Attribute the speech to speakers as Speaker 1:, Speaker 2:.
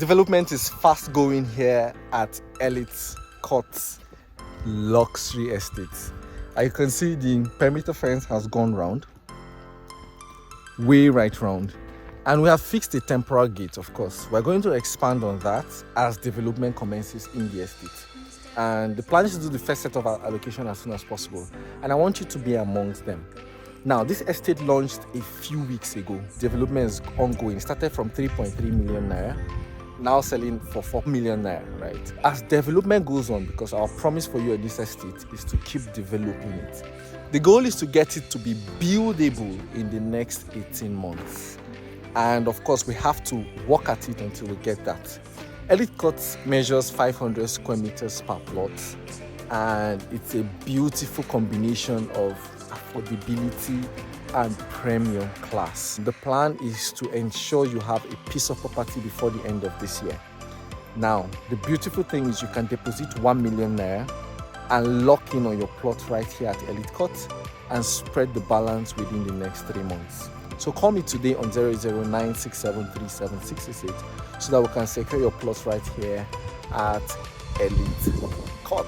Speaker 1: Development is fast going here at Elite Court Luxury Estate. As you can see, the perimeter fence has gone round, way right round, and we have fixed a temporal gate. Of course, we're going to expand on that as development commences in the estate, and the plan is to do the first set of allocation as soon as possible, and I want you to be amongst them. Now, this estate launched a few weeks ago. Development is ongoing. It started from 3.3 million naira, now selling for 4 million naira, right? As development goes on, because our promise for you at this estate is to keep developing it. The goal is to get it to be buildable in the next 18 months. And of course, we have to work at it until we get that. Elite Court measures 500 square meters per plot, and it's a beautiful combination of affordability and premium class. The plan is to ensure you have a piece of property before the end of this year. Now, the beautiful thing is you can deposit 1 million naira and lock in on your plot right here at Elite Court and spread the balance within the next 3 months. So call me today on 00967376668 so that we can secure your plot right here at Elite Court.